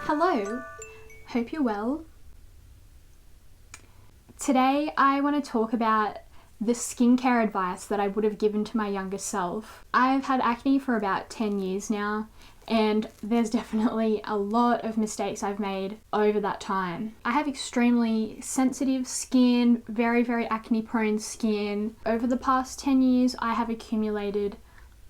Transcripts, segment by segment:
Hello, hope you're well. Today I want to talk about the skincare advice that I would have given to my younger self. I've had acne for about 10 years now, and there's definitely a lot of mistakes I've made over that time. I have extremely sensitive skin, very acne prone skin. Over the past 10 years I have accumulated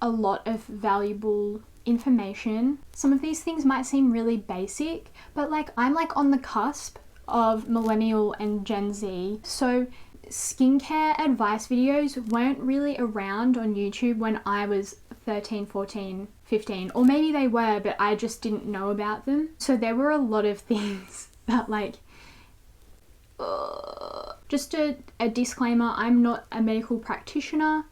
a lot of valuable information. Some of these things might seem really basic, but I'm on the cusp of millennial and Gen Z, so skincare advice videos weren't really around on YouTube when I was 13, 14, 15, or maybe they were, but I just didn't know about them. So there were a lot of things that just a disclaimer, I'm not a medical practitioner,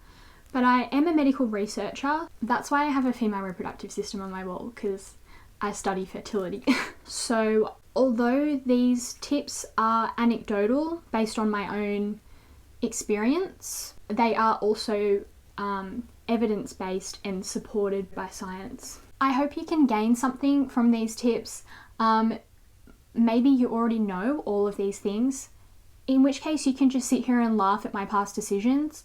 but I am a medical researcher. That's why I have a female reproductive system on my wall, because I study fertility. So although these tips are anecdotal based on my own experience, they are also evidence-based and supported by science. I hope you can gain something from these tips. Maybe you already know all of these things, in which case you can just sit here and laugh at my past decisions,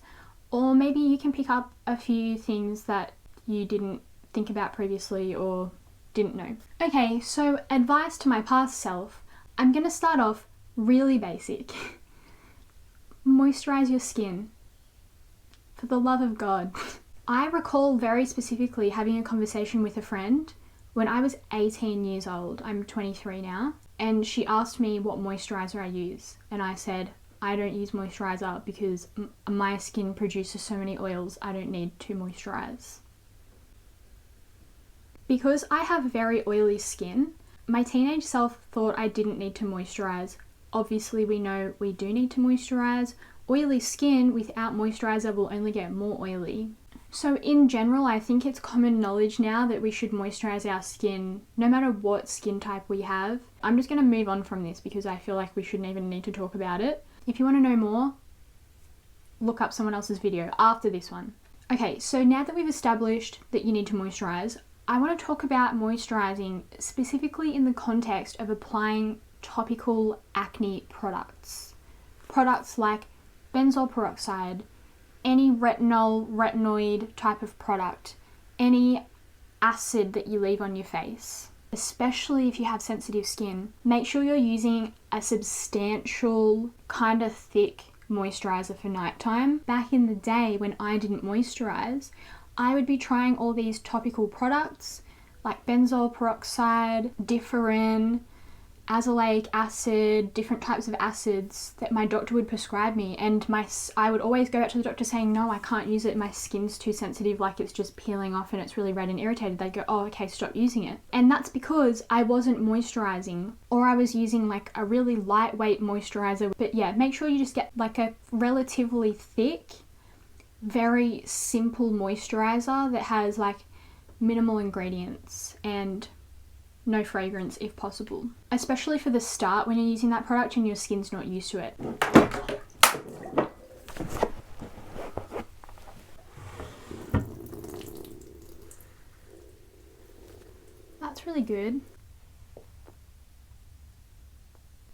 or maybe you can pick up a few things that you didn't think about previously or didn't know. Okay, so advice to my past self. I'm gonna start off really basic. Moisturize your skin. For the love of God. I recall very specifically having a conversation with a friend when I was 18 years old. I'm 23 now. And she asked me what moisturizer I use. And I said, I don't use moisturizer because my skin produces so many oils, I don't need to moisturize. Because I have very oily skin, my teenage self thought I didn't need to moisturize. Obviously we know we do need to moisturize. Oily skin without moisturizer will only get more oily. So in general, I think it's common knowledge now that we should moisturize our skin no matter what skin type we have. I'm just going to move on from this because I feel like we shouldn't even need to talk about it. If you want to know more, look up someone else's video after this one. Okay, so now that we've established that you need to moisturize, I want to talk about moisturizing specifically in the context of applying topical acne products. Products like benzoyl peroxide, any retinoid type of product, any acid that you leave on your face. Especially if you have sensitive skin, make sure you're using a substantial, kind of thick moisturizer for nighttime. Back in the day when I didn't moisturize, I would be trying all these topical products like benzoyl peroxide, differin, azelaic acid, different types of acids that my doctor would prescribe me, and I would always go back to the doctor saying, no, I can't use it, my skin's too sensitive, like it's just peeling off and it's really red and irritated. They'd go, oh, okay, stop using it. And that's because I wasn't moisturizing, or I was using like a really lightweight moisturizer. But yeah, make sure you just get like a relatively thick, very simple moisturizer that has like minimal ingredients and no fragrance if possible. Especially for the start when you're using that product and your skin's not used to it. That's really good.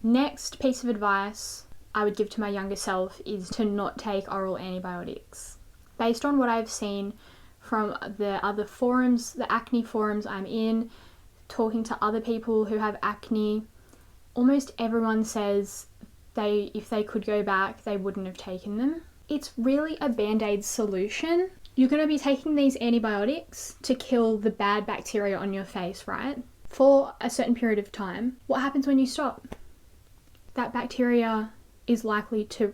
Next piece of advice I would give to my younger self is to not take oral antibiotics. Based on what I've seen from the other forums, the acne forums I'm in, talking to other people who have acne, almost everyone says if they could go back, they wouldn't have taken them. It's really a band-aid solution. You're going to be taking these antibiotics to kill the bad bacteria on your face, right? For a certain period of time. What happens when you stop? That bacteria is likely to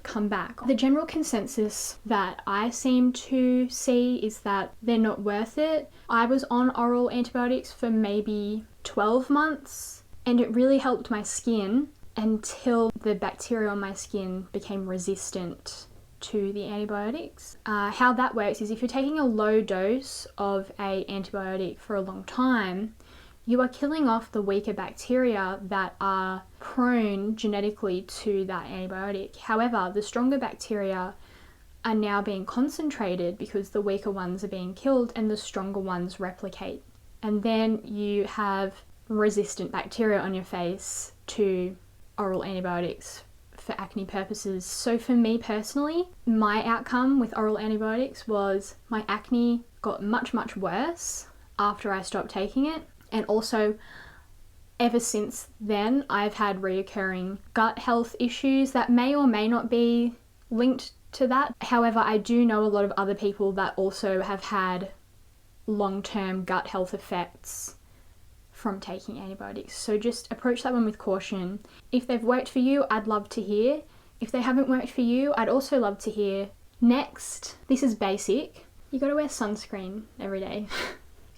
come back. The general consensus that I seem to see is that they're not worth it. I was on oral antibiotics for maybe 12 months and it really helped my skin until the bacteria on my skin became resistant to the antibiotics. How that works is if you're taking a low dose of an antibiotic for a long time, you are killing off the weaker bacteria that are prone genetically to that antibiotic. However, the stronger bacteria are now being concentrated because the weaker ones are being killed and the stronger ones replicate. And then you have resistant bacteria on your face to oral antibiotics for acne purposes. So for me personally, my outcome with oral antibiotics was my acne got much, much worse after I stopped taking it. And also, ever since then, I've had reoccurring gut health issues that may or may not be linked to that. However, I do know a lot of other people that also have had long-term gut health effects from taking antibiotics. So just approach that one with caution. If they've worked for you, I'd love to hear. If they haven't worked for you, I'd also love to hear. Next, this is basic. You gotta wear sunscreen every day.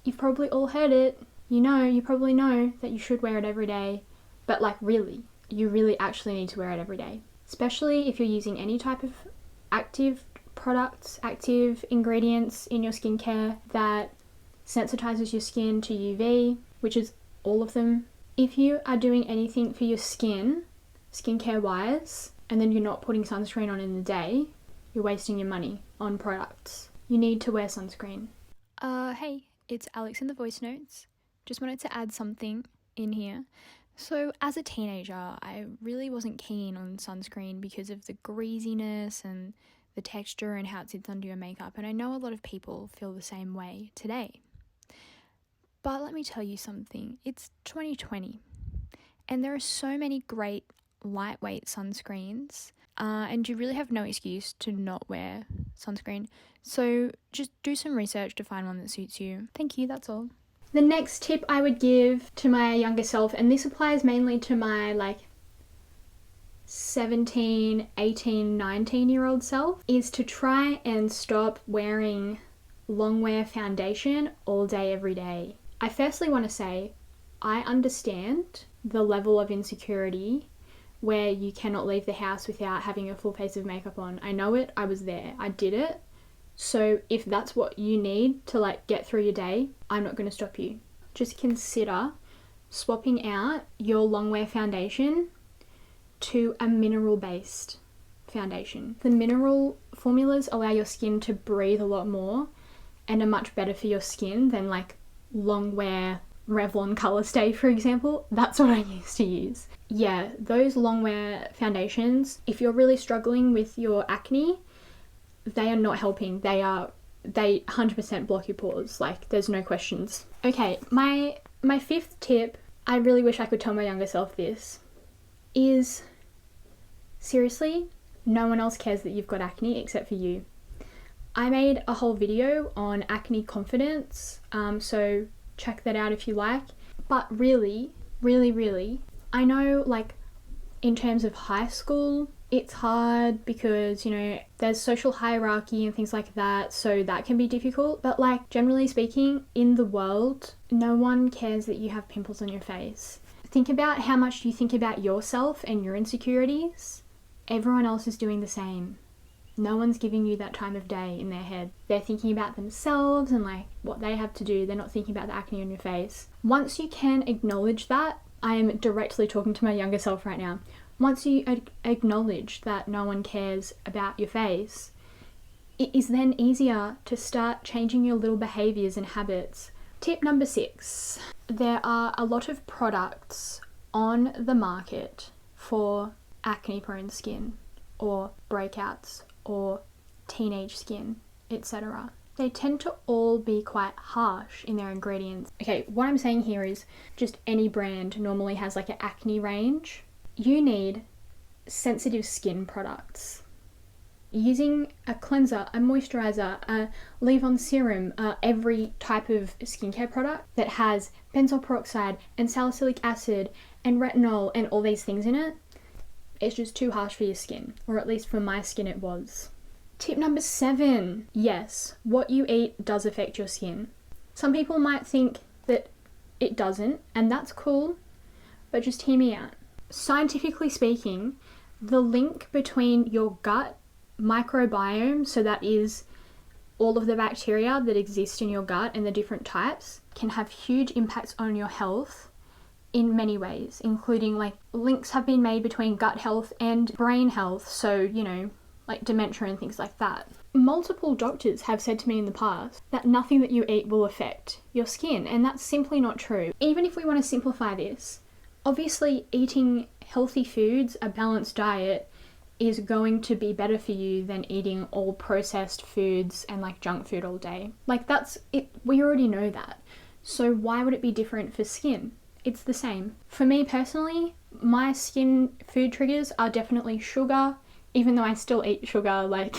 You've probably all heard it. You probably know that you should wear it every day, but like really, you really actually need to wear it every day. Especially if you're using any type of active products, active ingredients in your skincare that sensitizes your skin to UV, which is all of them. If you are doing anything for your skin, skincare wise, and then you're not putting sunscreen on in the day, you're wasting your money on products. You need to wear sunscreen. Hey, it's Alex in the voice notes. Just wanted to add something in here. So as a teenager, I really wasn't keen on sunscreen because of the greasiness and the texture and how it sits under your makeup. And I know a lot of people feel the same way today. But let me tell you something. It's 2020 and there are so many great lightweight sunscreens and you really have no excuse to not wear sunscreen. So just do some research to find one that suits you. Thank you, that's all. The next tip I would give to my younger self, and this applies mainly to my 17, 18, 19-year-old self, is to try and stop wearing long wear foundation all day, every day. I firstly want to say, I understand the level of insecurity where you cannot leave the house without having a full face of makeup on. I know it, I was there, I did it. So if that's what you need to get through your day, I'm not going to stop you. Just consider swapping out your long wear foundation to a mineral based foundation. The mineral formulas allow your skin to breathe a lot more and are much better for your skin than long wear Revlon Color Stay, for example. That's what I used to use. Yeah, those long wear foundations, if you're really struggling with your acne, they are not helping. They 100% block your pores. There's no questions. Okay, my fifth tip, I really wish I could tell my younger self this, is seriously, no one else cares that you've got acne except for you. I made a whole video on acne confidence, so check that out if you like. But really, I know in terms of high school, it's hard because, there's social hierarchy and things like that, so that can be difficult. But generally speaking, in the world, no one cares that you have pimples on your face. Think about how much you think about yourself and your insecurities. Everyone else is doing the same. No one's giving you that time of day in their head. They're thinking about themselves and what they have to do. They're not thinking about the acne on your face. Once you can acknowledge that, I am directly talking to my younger self right now. Once you acknowledge that no one cares about your face, it is then easier to start changing your little behaviors and habits. Tip number 6. There are a lot of products on the market for acne-prone skin or breakouts or teenage skin, etc. They tend to all be quite harsh in their ingredients. Okay, what I'm saying here is just any brand normally has an acne range. You need sensitive skin products. Using a cleanser, a moisturizer, a leave-on serum, every type of skincare product that has benzoyl peroxide and salicylic acid and retinol and all these things in it, it's just too harsh for your skin, or at least for my skin it was. Tip number 7. Yes, what you eat does affect your skin. Some people might think that it doesn't, and that's cool, but just hear me out. Scientifically speaking, the link between your gut microbiome, so that is all of the bacteria that exist in your gut and the different types, can have huge impacts on your health in many ways, including links have been made between gut health and brain health, so dementia and things like that. multiple doctors have said to me in the past that nothing that you eat will affect your skin, and that's simply not true. Even if we want to simplify this, obviously eating healthy foods, a balanced diet, is going to be better for you than eating all processed foods and like junk food all day. Like that's it, we already know that. So why would it be different for skin? It's the same. For me personally, my skin food triggers are definitely sugar, even though I still eat sugar like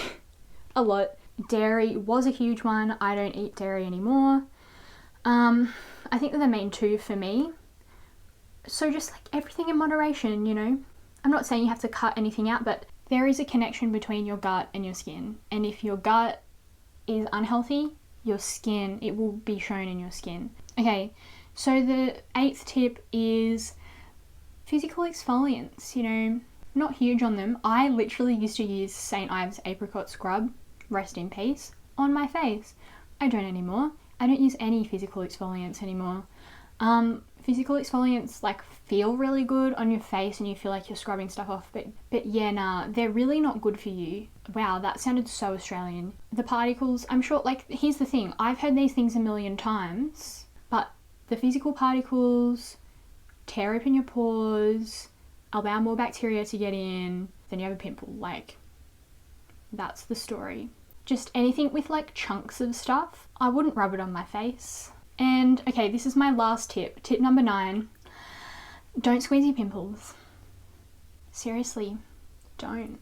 a lot. Dairy was a huge one. I don't eat dairy anymore. I think they're the main two for me. So just like everything in moderation, you know. I'm not saying you have to cut anything out, but there is a connection between your gut and your skin. And if your gut is unhealthy, your skin, it will be shown in your skin. Okay, so the 8th tip is physical exfoliants. You know, not huge on them. I literally used to use St. Ives apricot scrub, rest in peace, on my face. I don't anymore. I don't use any physical exfoliants anymore. Physical exfoliants like feel really good on your face and you feel like you're scrubbing stuff off, but yeah, nah, they're really not good for you. Wow, that sounded so Australian. The particles, I'm sure, like, here's the thing, I've heard these things a million times, but the physical particles tear open your pores, allow more bacteria to get in, then you have a pimple. Like, that's the story. Just anything with like chunks of stuff, I wouldn't rub it on my face. And okay, this is my last tip. Tip number 9. Don't squeeze your pimples. Seriously, don't.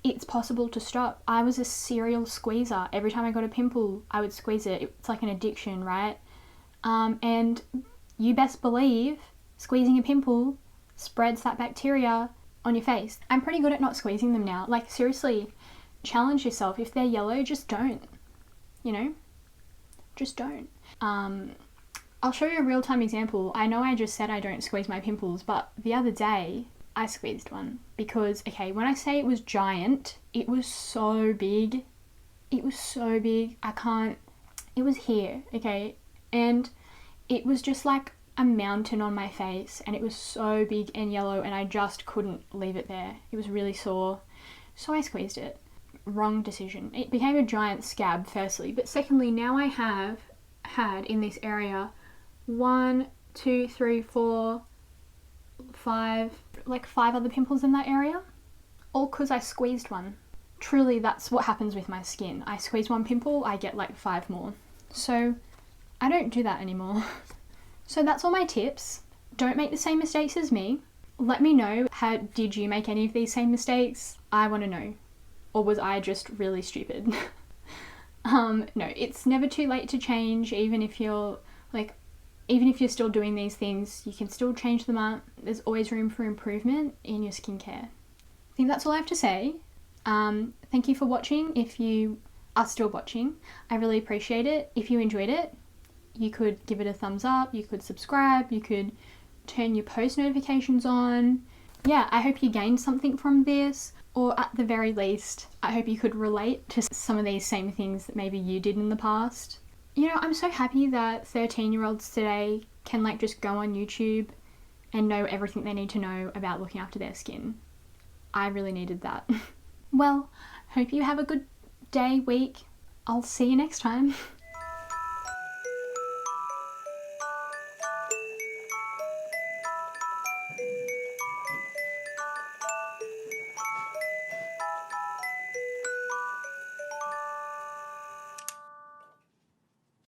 It's possible to stop. I was a serial squeezer. Every time I got a pimple, I would squeeze it. It's like an addiction, right? And you best believe squeezing a pimple spreads that bacteria on your face. I'm pretty good at not squeezing them now. Like, seriously, challenge yourself. If they're yellow, just don't. You know? Just don't. I'll show you a real-time example. I know I just said I don't squeeze my pimples, but the other day I squeezed one because, okay, when I say it was giant, it was so big. It was so big. It was here, okay? And it was just like a mountain on my face, and it was so big and yellow, and I just couldn't leave it there. It was really sore. So I squeezed it. Wrong decision. It became a giant scab, firstly, but secondly, now I have had in this area 1, 2, 3, 4, 5, like 5 other pimples in that area, all because I squeezed one. Truly, that's what happens with my skin. I squeeze one pimple, I get like 5 more. So I don't do that anymore. So that's all my tips. Don't make the same mistakes as me. Let me know, did you make any of these same mistakes? I want to know. Or was I just really stupid? No, it's never too late to change. Even if you're still doing these things, you can still change them up. There's always room for improvement in your skincare. I think that's all I have to say. Thank you for watching. If you are still watching, I really appreciate it. If you enjoyed it, you could give it a thumbs up, you could subscribe, you could turn your post notifications on. Yeah, I hope you gained something from this, or at the very least, I hope you could relate to some of these same things that maybe you did in the past. You know, I'm so happy that 13-year-olds today can like just go on YouTube and know everything they need to know about looking after their skin. I really needed that. Well, hope you have a good day, week. I'll see you next time.